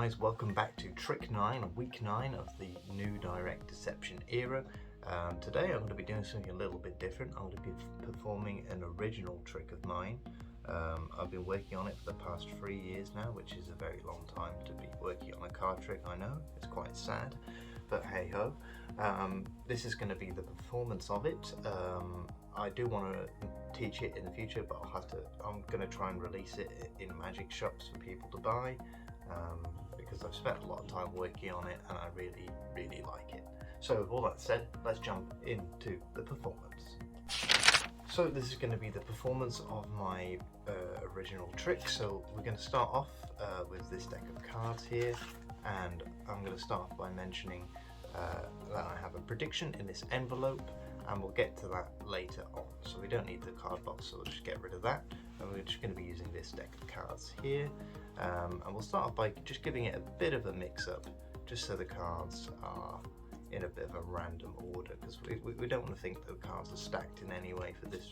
guys, welcome back to trick 9, week 9 of the new direct deception era. Today I'm going to be doing something a little bit different. I'm going to be performing an original trick of mine. I've been working on it for the past 3 years now, which is a very long time to be working on a card trick. I know, it's quite sad, but hey ho. This is going to be the performance of it. I do want to teach it in the future, but I'm going to try and release it in magic shops for people to buy, because I've spent a lot of time working on it and I really like it. So with all that said, let's jump into the performance. So this is going to be the performance of my original trick. So we're going to start off with this deck of cards here, and I'm going to start off by mentioning that I have a prediction in this envelope, and we'll get to that later on. So we don't need the card box, so we'll just get rid of that, and we're just going to be using this deck of cards here. And we'll start off by just giving it a bit of a mix-up, just so the cards are in a bit of a random order, because we don't want to think that the cards are stacked in any way for this.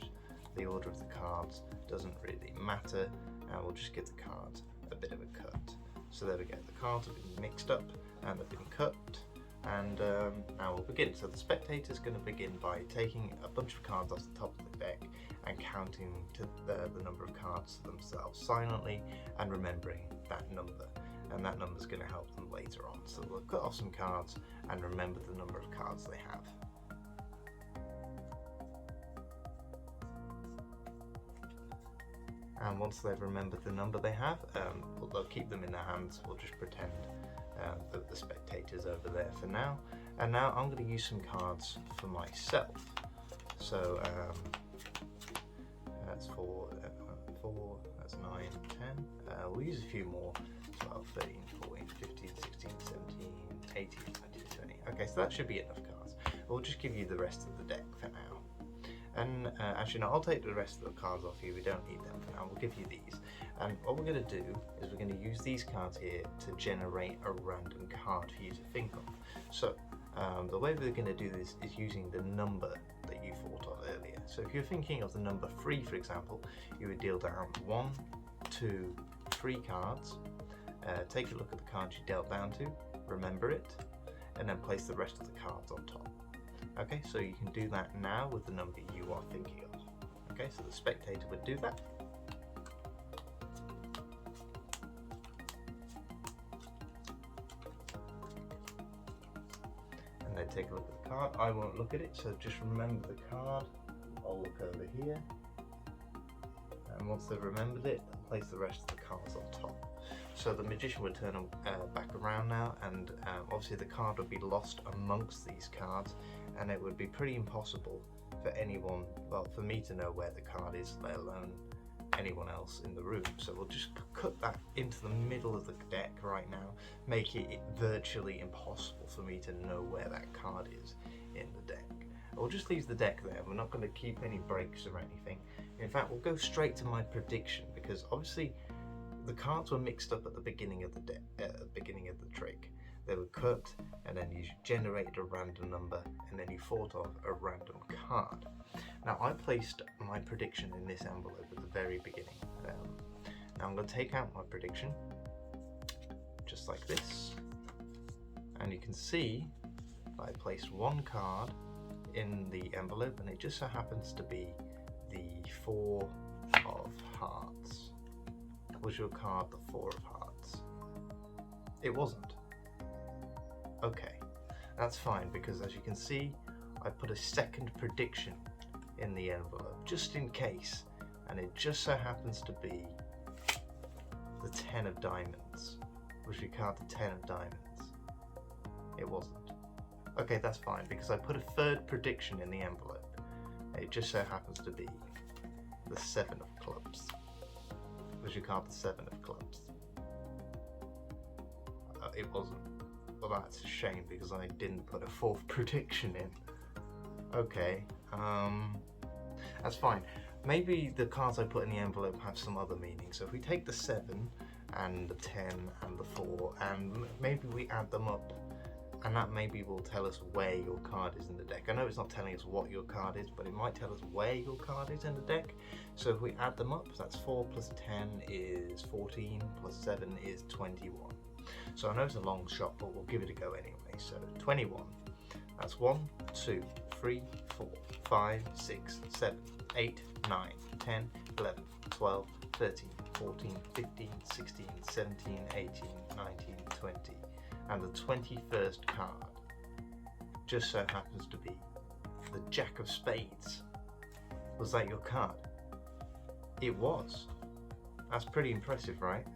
The order of the cards doesn't really matter, and we'll just give the cards a bit of a cut. So there we go, the cards have been mixed up and they've been cut, and now we'll begin. So the spectator's going to begin by taking a bunch of cards off the top of the deck and counting to the number of cards to themselves silently and remembering that number, and that number is going to help them later on. So we'll cut off some cards and remember the number of cards they have. And once they've remembered the number they have, they'll keep them in their hands. We'll just pretend that the spectator's over there for now. And now I'm going to use some cards for myself. So that's 4, that's 9, 10. We'll use a few more. 12, 13, 14, 15, 16, 17, 18, 19, 20. Okay, so that should be enough cards. We'll just give you the rest of the deck for now. And actually no, I'll take the rest of the cards off you, we don't need them for now, we'll give you these. And what we're going to do is we're going to use these cards here to generate a random card for you to think of. So the way we're going to do this is using the number that you thought of earlier. So if you're thinking of the number 3, for example, you would deal down 1, 2, 3 cards, take a look at the cards you dealt down to, remember it, and then place the rest of the cards on top. Okay, so you can do that now with the number you are thinking of. Okay, so the spectator would do that. And then take a look at the card. I won't look at it, so just remember the card. I'll look over here. And once they've remembered it, place the rest of the cards on top. So the magician would turn them back around now, and obviously the card would be lost amongst these cards, and it would be pretty impossible for anyone, well, for me to know where the card is, let alone anyone else in the room. So we'll just cut that into the middle of the deck right now, make it virtually impossible for me to know where that card is in the deck. We'll just leave the deck there. We're not going to keep any breaks or anything. In fact, we'll go straight to my prediction, because obviously the cards were mixed up at the beginning of the beginning of the trick. They were cut, and then you generated a random number, and then you thought of a random card. Now I placed my prediction in this envelope at the very beginning. Now I'm going to take out my prediction, just like this, and you can see that I placed one card in the envelope, and it just so happens to be the 4 of hearts. Was your card the 4 of hearts? It wasn't. Okay, that's fine, because as you can see, I put a second prediction in the envelope just in case, and it just so happens to be the 10 of diamonds. Was your card the 10 of diamonds? It wasn't. Okay, that's fine, because I put a third prediction in the envelope. It just so happens to be the 7 of clubs. Was your card the 7 of clubs? It wasn't. Well, that's a shame, because I didn't put a 4th prediction in. Okay, that's fine. Maybe the cards I put in the envelope have some other meaning. So if we take the 7 and the 10 and the 4, and maybe we add them up, and that maybe will tell us where your card is in the deck. I know it's not telling us what your card is, but it might tell us where your card is in the deck. So if we add them up, that's 4 plus 10 is 14, plus 7 is 21. So I know it's a long shot, but we'll give it a go anyway. So 21, that's 1, 2, 3, 4, 5, 6, 7, 8, 9, 10, 11, 12, 13, 14, 15, 16, 17, 18, 19, 20. And the 21st card just so happens to be the Jack of Spades. Was that your card? It was. That's pretty impressive, right?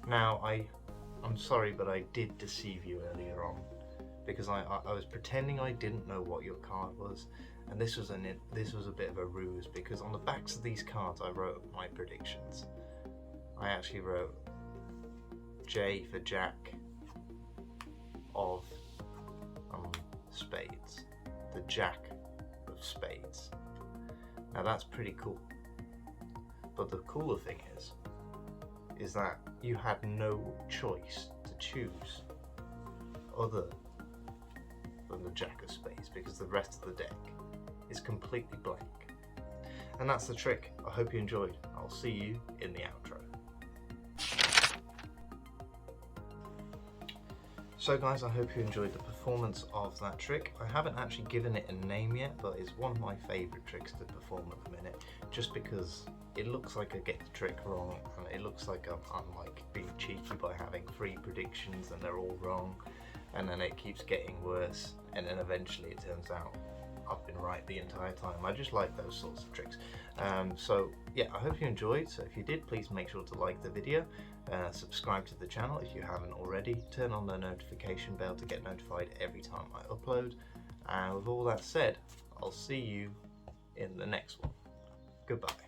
Now, I'm sorry, but I did deceive you earlier on because I was pretending I didn't know what your card was, and this was a bit of a ruse because on the backs of these cards I wrote my predictions. I actually wrote J for Jack of Spades, the Jack of Spades. Now that's pretty cool. But the cooler thing is that you had no choice to choose other than the Jack of Spades because the rest of the deck is completely blank. And that's the trick. I hope you enjoyed. I'll see you in the outro. So guys, I hope you enjoyed the performance of that trick. I haven't actually given it a name yet, but it's one of my favourite tricks to perform at the minute, just because it looks like I get the trick wrong, and it looks like I'm like being cheeky by having 3 predictions and they're all wrong, and then it keeps getting worse, and then eventually it turns out I've been right the entire time. I just like those sorts of tricks. So yeah, I hope you enjoyed. So if you did, please make sure to like the video, subscribe to the channel if you haven't already, turn on the notification bell to get notified every time I upload. And with all that said, I'll see you in the next one. Goodbye.